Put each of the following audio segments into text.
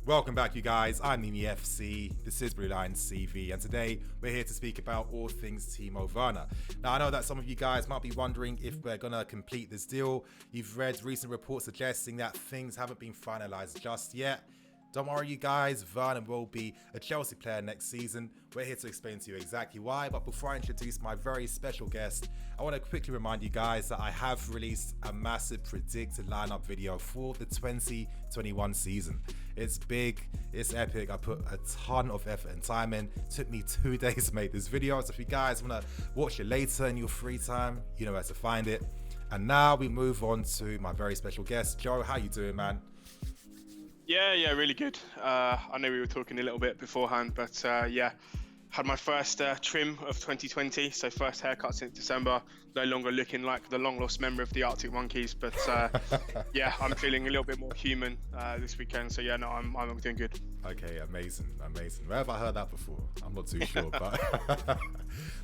Welcome back, you guys. I'm Nimi FC. This is Blue Lions CV, and today we're here to speak about all things Timo Werner. Now, I know that some of you guys might be wondering if we're gonna complete this deal. You've read recent reports suggesting that things haven't been finalized just yet. Don't worry, you guys, Werner will be a Chelsea player next season. We're here to explain to you exactly why, but before I introduce my very special guest, I want to quickly remind you guys that I have released a massive predicted lineup video for the 2021 season. It's big, it's epic. I put a ton of effort and time in. It took me 2 days to make this video, so if you guys want to watch it later in your free time, you know where to find it. And now we move on to my very special guest. Joe, how you doing, man? Yeah, really good. I know we were talking a little bit beforehand, but had my first trim of 2020, so first haircut since December. No longer looking like the long-lost member of the Arctic Monkeys, but I'm feeling a little bit more human this weekend. So I'm doing good. Okay, amazing. Where have I heard that before? I'm not too sure, but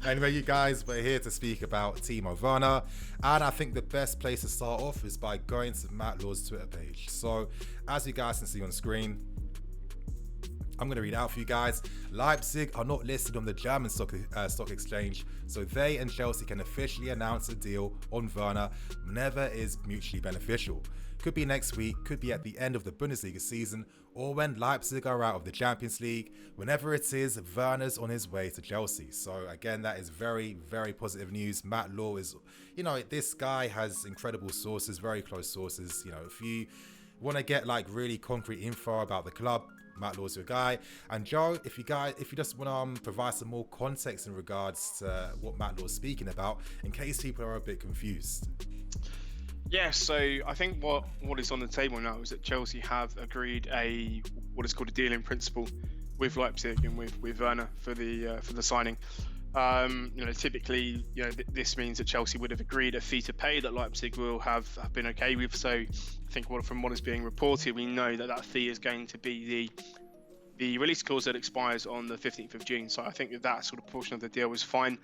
anyway, you guys, we're here to speak about Timo Werner, and I think the best place to start off is by going to Matt Law's Twitter page. So, as you guys can see on screen, I'm going to read out for you guys. Leipzig are not listed on the German stock exchange, so they and Chelsea can officially announce a deal on Werner whenever it is mutually beneficial. Could be next week, could be at the end of the Bundesliga season, or when Leipzig are out of the Champions League. Whenever it is, Werner's on his way to Chelsea. So again, that is very, very positive news. Matt Law is, this guy has incredible sources, very close sources. If you want to get like really concrete info about the club, Matt Law's your guy. And Joe, if you just want to provide some more context in regards to what Matt Law's speaking about, in case people are a bit confused. Yeah, so I think what is on the table now is that Chelsea have agreed what is called a deal in principle with Leipzig and with Werner for the signing. Typically, this means that Chelsea would have agreed a fee to pay that Leipzig will have been okay with. So I think from what is being reported, we know that fee is going to be the release clause that expires on the 15th of June. So I think that sort of portion of the deal was fine.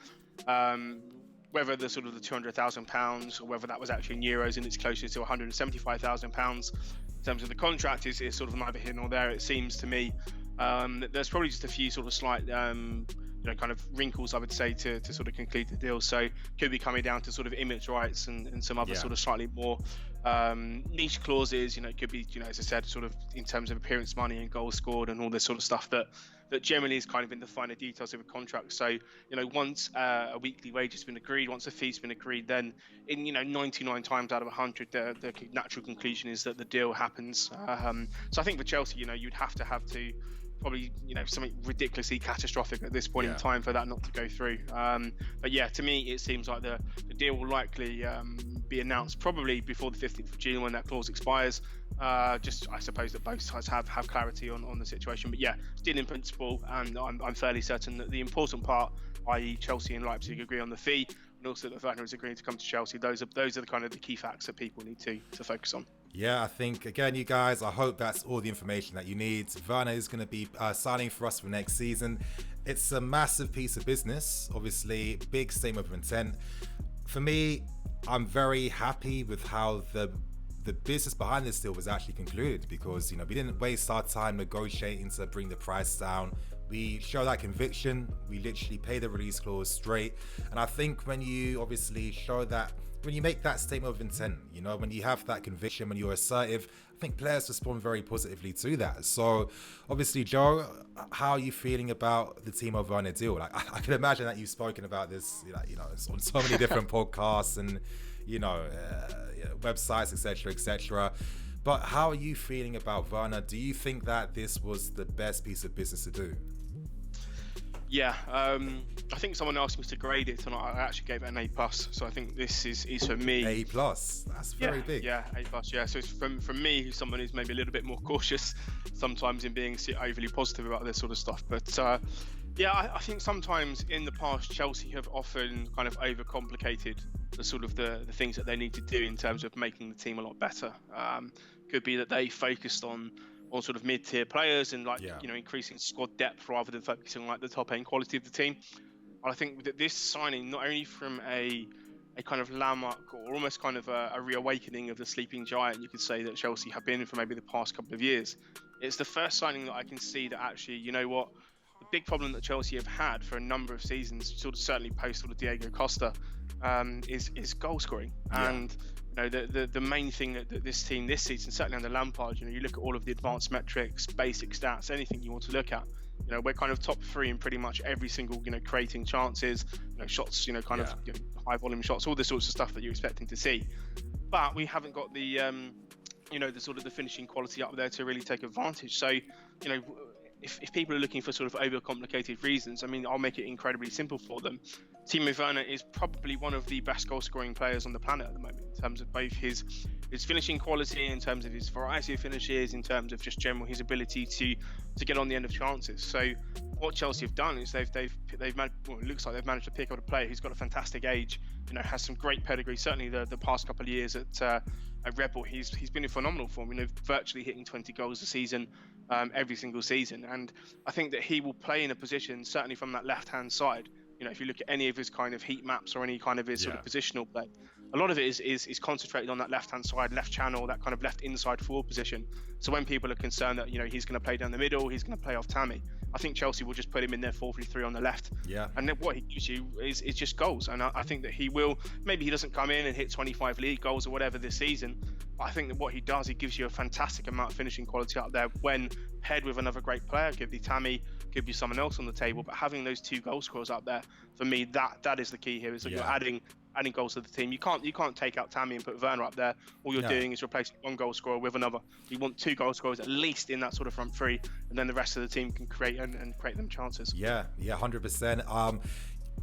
Whether the sort of the £200,000 or whether that was actually in euros and it's closer to £175,000 in terms of the contract is sort of neither here nor there. It seems to me that there's probably just a few sort of slight kind of wrinkles, I would say, to sort of conclude the deal. So could be coming down to sort of image rights and some other sort of slightly more niche clauses. It could be, as I said, sort of in terms of appearance money and goals scored and all this sort of stuff that generally is kind of in the finer details of a contract. So, once a weekly wage has been agreed, once a fee's been agreed, then in 99 times out of 100, the natural conclusion is that the deal happens. So I think for Chelsea, you'd have to probably something ridiculously catastrophic at this point in time for that not to go through. But yeah, to me it seems like the deal will likely be announced probably before the 15th of June when that clause expires. Just I suppose that both sides have clarity on the situation. But yeah, still in principle, and I'm fairly certain that the important part, i.e. Chelsea and Leipzig agree on the fee, and also that Werner is agreeing to come to Chelsea. Those are the kind of the key facts that people need to focus on. Yeah, I think, again, you guys, I hope that's all the information that you need. Werner is going to be signing for us for next season. It's a massive piece of business, obviously, big statement of intent. For me, I'm very happy with how the business behind this deal was actually concluded, because, we didn't waste our time negotiating to bring the price down. We show that conviction. We literally pay the release clause straight. And I think when you obviously show that, when you make that statement of intent, when you have that conviction, when you're assertive, I think players respond very positively to that. So obviously, Joe, how are you feeling about the Timo Werner deal? Like, I can imagine that you've spoken about this, on so many different podcasts and, websites, etc. But how are you feeling about Werner? Do you think that this was the best piece of business to do? Yeah, I think someone asked me to grade it, and I actually gave it an A+. So I think this is for me. A+, that's very big. Yeah, A+. Yeah, so it's from me, who's someone who's maybe a little bit more cautious sometimes in being overly positive about this sort of stuff. But I think sometimes in the past Chelsea have often kind of overcomplicated the things that they need to do in terms of making the team a lot better. Could be that they focused on sort of mid-tier players and increasing squad depth rather than focusing on the top end quality of the team. And I think that this signing, not only from a kind of landmark or almost kind of a reawakening of the sleeping giant, you could say, that Chelsea have been for maybe the past couple of years, It's the first signing that I can see that actually, you know what, the big problem that Chelsea have had for a number of seasons, sort of certainly post sort of Diego Costa, is goal scoring. Yeah. And you know, the main thing that this team this season, certainly under Lampard, you know, you look at all of the advanced metrics, basic stats, anything you want to look at. You know, we're kind of top 3 in pretty much every single, you know, creating chances, you know, shots, you know, kind of you know, high volume shots, all the sorts of stuff that you're expecting to see. But we haven't got the, you know, the sort of the finishing quality up there to really take advantage. So, you know, if people are looking for sort of overcomplicated reasons, I mean, I'll make it incredibly simple for them. Timo Werner is probably one of the best goal-scoring players on the planet at the moment, in terms of both his finishing quality, in terms of his variety of finishes, in terms of just general his ability to get on the end of chances. So what Chelsea have done is they've managed, well, it looks like they've managed to pick up a player who's got a fantastic age, you know, has some great pedigree. Certainly the past couple of years at Red Bull, he's been in phenomenal form, you know, virtually hitting 20 goals a season, every single season. And I think that he will play in a position, certainly from that left-hand side. You know, if you look at any of his kind of heat maps or any kind of his sort of positional play, a lot of it is concentrated on that left-hand side, left channel, that kind of left inside forward position. So when people are concerned that, you know, he's going to play down the middle, he's going to play off Tammy, I think Chelsea will just put him in there 4-3-3 on the left. Yeah. And then what he gives you is just goals. And I think that he will, maybe he doesn't come in and hit 25 league goals or whatever this season, but I think that what he does, he gives you a fantastic amount of finishing quality out there when paired with another great player. Could be Tammy, could be someone else on the table, but having those 2 goal scorers up there, for me, that is the key here, is that you're adding goals to the team. You can't take out Tammy and put Werner up there. All you're doing is replacing one goal scorer with another. You want 2 goal scorers at least in that sort of front 3, and then the rest of the team can create and create them chances. Yeah, 100%.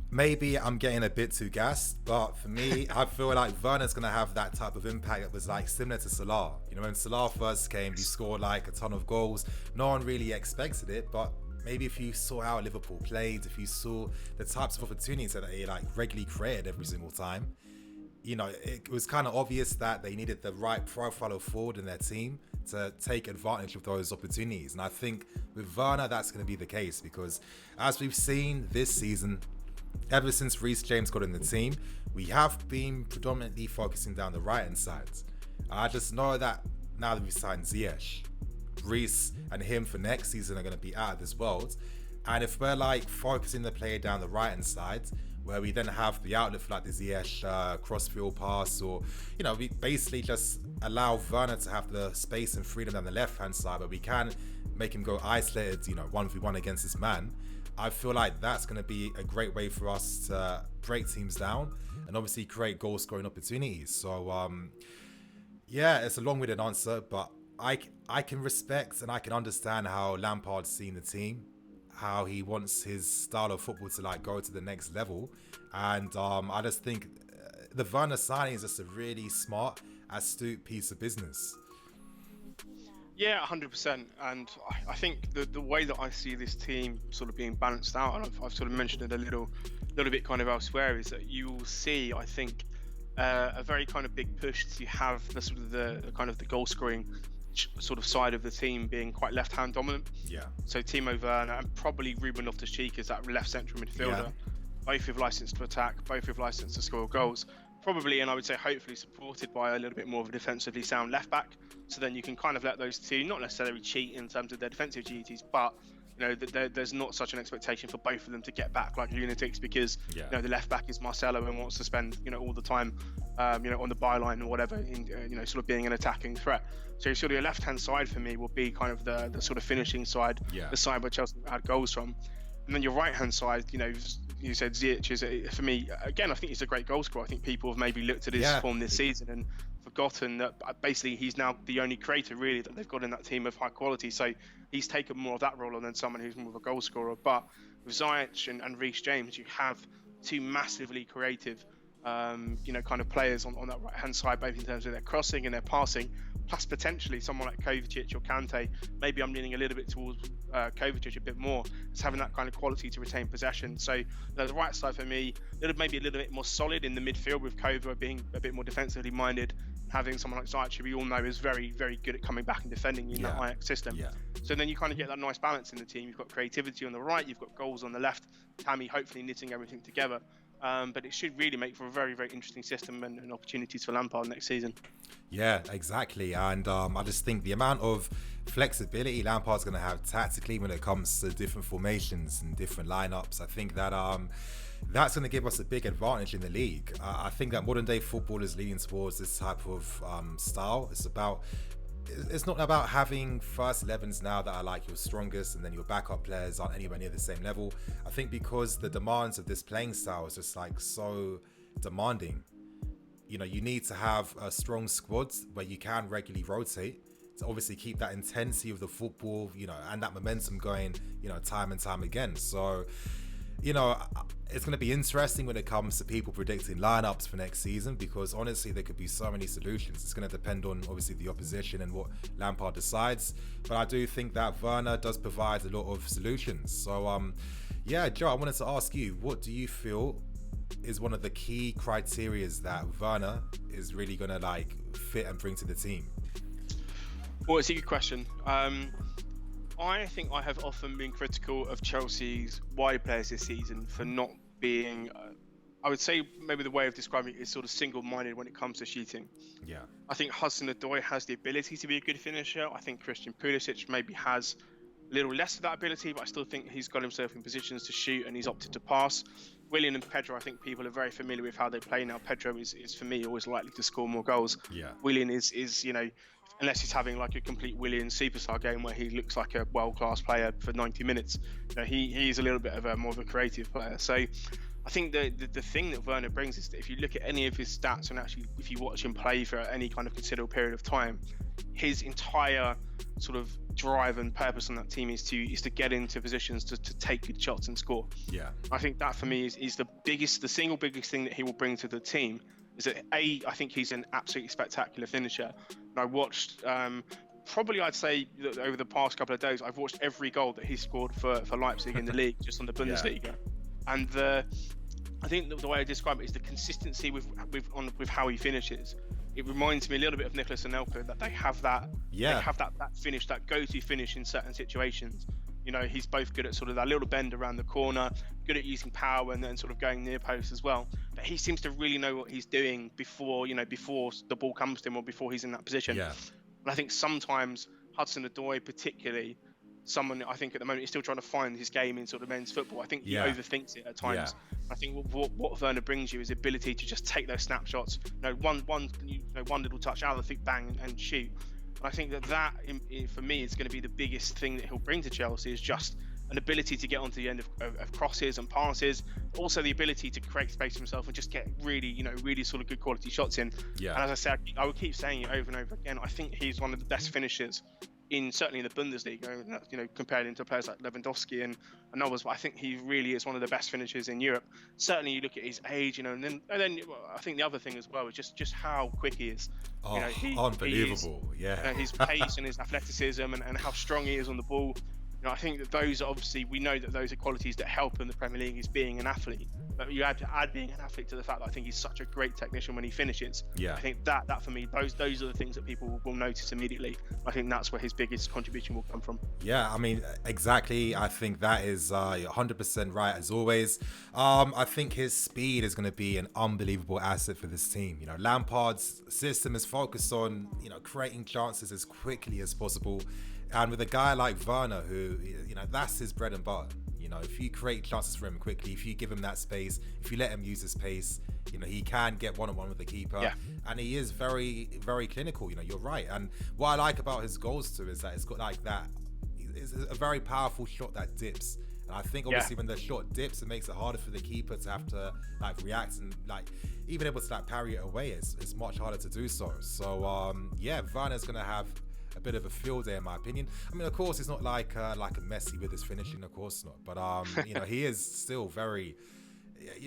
Maybe I'm getting a bit too gassed, but for me, I feel like Werner's going to have that type of impact that was like similar to Salah. You know, when Salah first came, he scored like a ton of goals. No one really expected it, but maybe if you saw how Liverpool played, if you saw the types of opportunities that they like regularly created every single time, you know, it was kind of obvious that they needed the right profile of forward in their team to take advantage of those opportunities. And I think with Werner, that's going to be the case, because as we've seen this season, ever since Reece James got in the team, we have been predominantly focusing down the right-hand side. I just know that now that we've signed Ziyech, Reece and him for next season are going to be out of this world. And if we're like focusing the player down the right-hand side, where we then have the outlet for like the Ziyech cross-field pass, or, you know, we basically just allow Werner to have the space and freedom down the left-hand side, where we can make him go isolated, you know, 1v1 against this man. I feel like that's going to be a great way for us to break teams down and obviously create goal scoring opportunities. So, yeah, it's a long-winded answer, but I can respect and I can understand how Lampard's seen the team, how he wants his style of football to like go to the next level. And I just think the Werner signing is just a really smart, astute piece of business. Yeah, 100%. And I think the way that I see this team sort of being balanced out, and I've sort of mentioned it a little bit kind of elsewhere, is that you will see, I think, a very kind of big push to have the sort of the kind of the goal scoring sort of side of the team being quite left-hand dominant. Yeah. So Timo Werner and probably Ruben Loftus-Cheek as that left central midfielder, both with license to attack, both with license to score goals. Probably, and I would say hopefully supported by a little bit more of a defensively sound left back. So then you can kind of let those two not necessarily cheat in terms of their defensive duties, but you know, there's not such an expectation for both of them to get back like lunatics, because you know, the left back is Marcelo and wants to spend, you know, all the time, you know, on the byline or whatever, in, you know, sort of being an attacking threat. So sort of your left hand side for me will be kind of the sort of finishing side, the side where Chelsea had goals from. And then your right hand side, you know, you said Ziyech is, for me, again, I think he's a great goal scorer. I think people have maybe looked at his form this season and forgotten that basically he's now the only creator really that they've got in that team of high quality. So he's taken more of that role than someone who's more of a goal scorer. But with Ziyech and Reece James, you have 2 massively creative, you know, kind of players on that right hand side, both in terms of their crossing and their passing, plus potentially someone like Kovacic or Kante. Maybe I'm leaning a little bit towards Kovacic a bit more, as having that kind of quality to retain possession. So the right side for me, maybe a little bit more solid in the midfield, with Kova being a bit more defensively minded, having someone like Ziyech, who we all know is very, very good at coming back and defending in that Ajax system. So then you kind of get that nice balance in the team. You've got creativity on the right, you've got goals on the left, Tammy hopefully knitting everything together. But it should really make for a very, very interesting system and opportunities for Lampard next season. Yeah, exactly. And I just think the amount of flexibility Lampard's going to have tactically when it comes to different formations and different lineups, I think that that's going to give us a big advantage in the league. I think that modern day football is leaning towards this type of style. It's not about having first 11s now that are like your strongest and then your backup players aren't anywhere near the same level. I think because the demands of this playing style is just like so demanding, you know, you need to have a strong squad where you can regularly rotate to obviously keep that intensity of the football, you know, and that momentum going, you know, time and time again. So, you know, it's going to be interesting when it comes to people predicting lineups for next season, because honestly, there could be so many solutions. It's going to depend on obviously the opposition and what Lampard decides. But I do think that Werner does provide a lot of solutions. So, yeah, Joe, I wanted to ask you, what do you feel is one of the key criterias that Werner is really going to like fit and bring to the team? Well, it's a good question. I think I have often been critical of Chelsea's wide players this season for not being, I would say maybe the way of describing it is sort of single-minded when it comes to shooting. Yeah. I think Hudson-Odoi has the ability to be a good finisher. I think Christian Pulisic maybe has a little less of that ability, but I still think he's got himself in positions to shoot and he's opted to pass. Willian and Pedro, I think people are very familiar with how they play now. Pedro is for me always likely to score more goals. Yeah. Willian is you know, unless he's having like a complete Willian superstar game where he looks like a world-class player for 90 minutes, you know, he's a little bit of more of a creative player. So I think the thing that Werner brings is that if you look at any of his stats and actually if you watch him play for any kind of considerable period of time, his entire sort of drive and purpose on that team is to get into positions to take good shots and score. Yeah. I think that for me is the single biggest thing that he will bring to the team is that I think he's an absolutely spectacular finisher. And I watched probably I'd say that over the past couple of days I've watched every goal that he scored for Leipzig in the league, just on the Bundesliga. Yeah. And I think the way I describe it is the consistency with how he finishes. It reminds me a little bit of Nicolas Anelka, that they have that finish, that go-to finish in certain situations. You know, he's both good at sort of that little bend around the corner, good at using power and then sort of going near post as well. But he seems to really know what he's doing before the ball comes to him or before he's in that position. Yeah. And I think sometimes Hudson-Odoi particularly, someone I think at the moment is still trying to find his game in sort of men's football. I think he overthinks it at times. Yeah. I think what Werner brings you is the ability to just take those snapshots, you know, one little touch out of the feet, bang, and shoot. And I think that for me is going to be the biggest thing that he'll bring to Chelsea, is just an ability to get onto the end of crosses and passes, also the ability to create space for himself and just get really sort of good quality shots in. Yeah. And as I said, I will keep saying it over and over again, I think he's one of the best finishers certainly in the Bundesliga, you know, compared to players like Lewandowski and others. But I think he really is one of the best finishers in Europe. Certainly, you look at his age, you know, and then I think the other thing as well is just how quick he is. Oh, you know, unbelievable! His pace and his athleticism and how strong he is on the ball. You know, I think that those are obviously, we know that those are qualities that help in the Premier League, is being an athlete. But you have to add being an athlete to the fact that I think he's such a great technician when he finishes. Yeah. I think that for me, those are the things that people will notice immediately. I think that's where his biggest contribution will come from. Yeah, I mean, exactly. I think that is 100% right as always. I think his speed is going to be an unbelievable asset for this team. You know, Lampard's system is focused on, you know, creating chances as quickly as possible. And with a guy like Werner, who, you know, that's his bread and butter. You know, if you create chances for him quickly, if you give him that space, if you let him use his pace, you know, he can get one-on-one with the keeper. Yeah. And he is very, very clinical. You know, you're right. And what I like about his goals too is that it's got like that, it's a very powerful shot that dips. And I think obviously when the shot dips, it makes it harder for the keeper to have to like react and like even able to like parry it away. It's much harder to do so. So Werner's gonna have a bit of a field day in my opinion. I mean, of course, it's not like a Messi with his finishing, of course not. But you know, he is still very.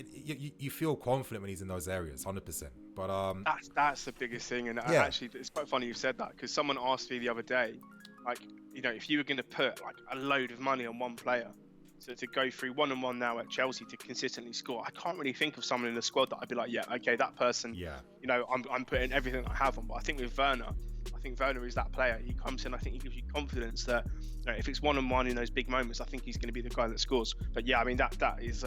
You feel confident when he's in those areas, 100%. But that's the biggest thing, and actually, it's quite funny you said that, because someone asked me the other day, like, you know, if you were going to put like a load of money on one player, so to go through 1-on-1 now at Chelsea to consistently score, I can't really think of someone in the squad that I'd be like, yeah, okay, that person. Yeah. You know, I'm putting everything I have on, but I think with Werner, I think Werner is that player. He comes in, I think he gives you confidence that, if it's one-on-one in those big moments, I think he's going to be the guy that scores. But yeah, I mean, that is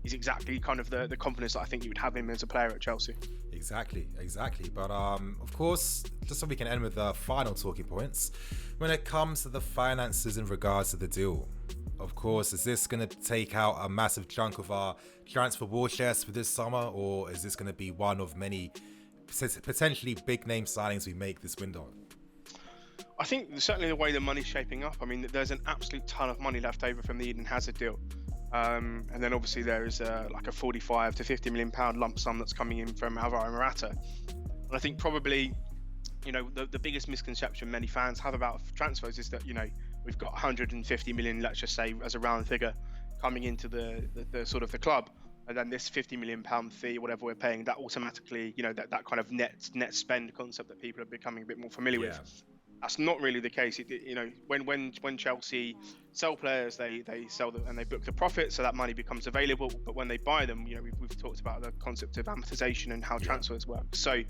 exactly kind of the confidence that I think you would have him as a player at Chelsea. Exactly. But of course, just so we can end with the final talking points, when it comes to the finances in regards to the deal, of course, is this going to take out a massive chunk of our transfer war chest for this summer, or is this going to be one of many potentially big name signings we make this window? I think certainly the way the money's shaping up, I mean, there's an absolute ton of money left over from the Eden Hazard deal. And then obviously there is like a 45 to 50 million pound lump sum that's coming in from Alvaro Morata. And I think probably, the biggest misconception many fans have about transfers is that, we've got 150 million, let's just say as a round figure, coming into the sort of the club. And then this 50 million pound fee, whatever we're paying, that automatically, that kind of net spend concept that people are becoming a bit more familiar with. That's not really the case. When Chelsea sell players, they sell them and they book the profit, so that money becomes available. But when they buy them, we've talked about the concept of amortization and how transfers work. So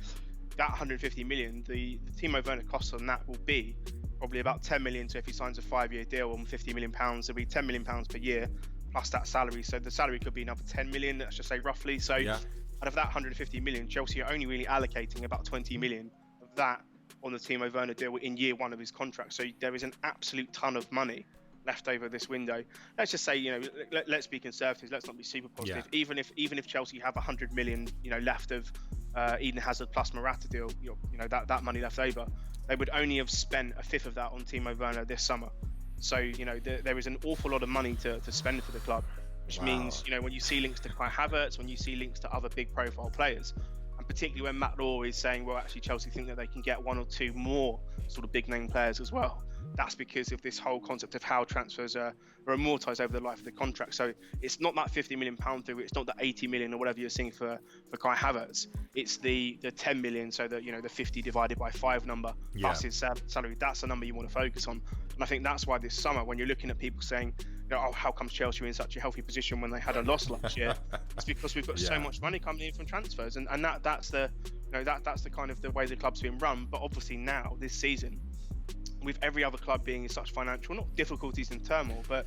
that 150 million, the Timo Werner cost on that will be probably about 10 million. So if he signs a 5-year deal on 50 million pounds, it'll be 10 million pounds per year plus that salary. So the salary could be another 10 million. Let's just say roughly. So out of that 150 million, Chelsea are only really allocating about 20 million of that on the Timo Werner deal in year one of his contract. So there is an absolute ton of money left over this window. Let's just say, let's be conservative. Let's not be super positive. Even if Chelsea have 100 million, left of Eden Hazard plus Morata deal, that money left over, they would only have spent a fifth of that on Timo Werner this summer. So, there is an awful lot of money to spend for the club, which means, when you see links to Kai Havertz, when you see links to other big profile players, and particularly when Matt Law is saying, well, actually Chelsea think that they can get one or two more sort of big name players as well. That's because of this whole concept of how transfers are amortized over the life of the contract. So it's not that 50 million pound figure, it's not the 80 million or whatever you're seeing for Kai Havertz. It's the 10 million, so that the 50 divided by 5 number plus his salary. That's the number you want to focus on. And I think that's why this summer, when you're looking at people saying, how comes Chelsea are in such a healthy position when they had a loss last year? It's because we've got so much money coming in from transfers, and that's the that's the kind of the way the club's been run. But obviously now this season, with every other club being in such financial, not difficulties and turmoil, but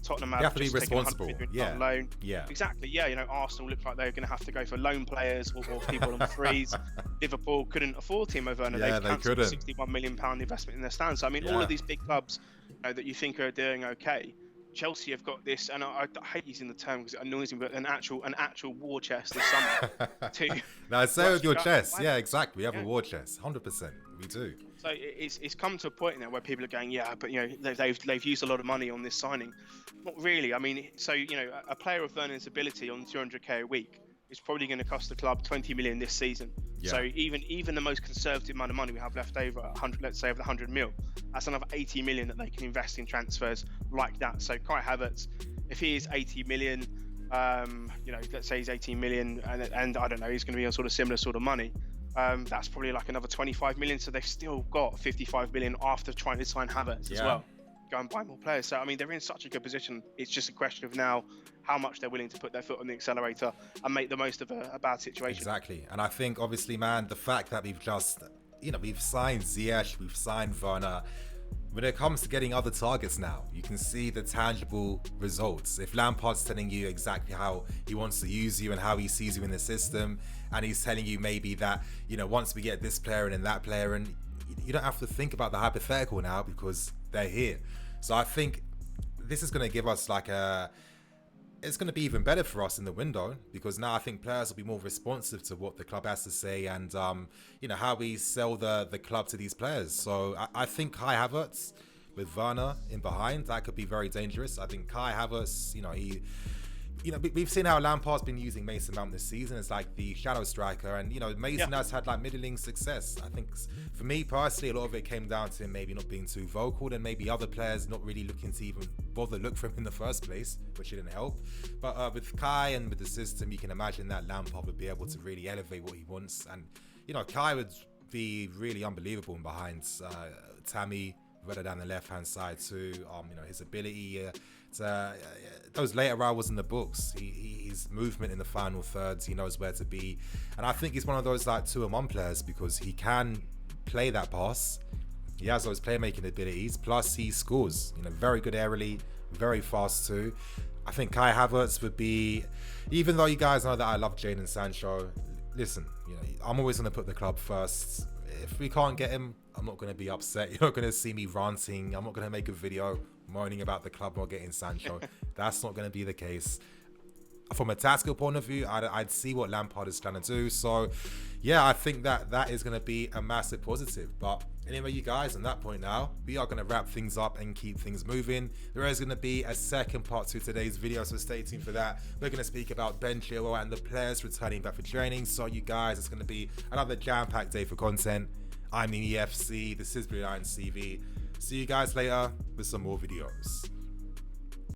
Tottenham have to be responsible. Loan. Exactly. Arsenal look like they're going to have to go for loan players or people on freeze. Liverpool couldn't afford Timo Werner. They cancelled a 61 million pound investment in their stand. So I mean, all of these big clubs that you think are doing okay, Chelsea have got this, and I hate using the term because it annoys me, but an actual war chest this summer. Now, say with your chest. Yeah, exactly. We have a war chest, 100%. We do. So it's come to a point now where people are going, but they've used a lot of money on this signing. Not really. I mean, so a player of Werner's ability on 200k a week is probably going to cost the club 20 million this season. So even the most conservative amount of money we have left over, 100, let's say over the 100 mil, that's another 80 million that they can invest in transfers like that. So Kai Havertz, if he is 80 million, let's say he's 18 million, and I don't know, he's going to be on sort of similar sort of money. That's probably like another 25 million. So they've still got 55 million after trying to sign Havertz as well. Go and buy more players. So I mean, they're in such a good position. It's just a question of now how much they're willing to put their foot on the accelerator and make the most of a bad situation. Exactly. And I think obviously, man, the fact that we've just, we've signed Ziyech, we've signed Werner. When it comes to getting other targets now, you can see the tangible results. If Lampard's telling you exactly how he wants to use you and how he sees you in the system, and he's telling you maybe that, once we get this player and that player, and you don't have to think about the hypothetical now because they're here. So I think this is going to give us it's going to be even better for us in the window, because now I think players will be more responsive to what the club has to say and, how we sell the club to these players. So I think Kai Havertz with Werner in behind, that could be very dangerous. I think Kai Havertz, we've seen how Lampard's been using Mason Mount this season as like the shadow striker, and Mason has had like middling success. I think for me personally, a lot of it came down to him maybe not being too vocal, and maybe other players not really looking to even bother look for him in the first place, which didn't help. But with Kai and with the system, you can imagine that Lampard would be able to really elevate what he wants, and Kai would be really unbelievable in behind Tammy, rather down the left hand side too. His ability those later hours in the books, his movement in the final thirds, he knows where to be, and I think he's one of those like 2-in-1 players, because he can play that pass. He has those playmaking abilities, plus he scores. You know, very good aerially, very fast too. I think Kai Havertz would be, even though you guys know that I love Jadon Sancho, listen, you know, I'm always going to put the club first. If we can't get him, I'm not going to be upset. You're not going to see me ranting. I'm not going to make a video moaning about the club not getting Sancho. That's not going to be the case. From a tactical point of view, I'd see what Lampard is trying to do. So, yeah, I think that is going to be a massive positive. But anyway, you guys, on that point now, we are going to wrap things up and keep things moving. There is going to be a second part to today's video, so stay tuned for that. We're going to speak about Ben Chilwell and the players returning back for training. So, you guys, it's going to be another jam-packed day for content. I'm the EFC. This is Blue Lions TV. See you guys later with some more videos.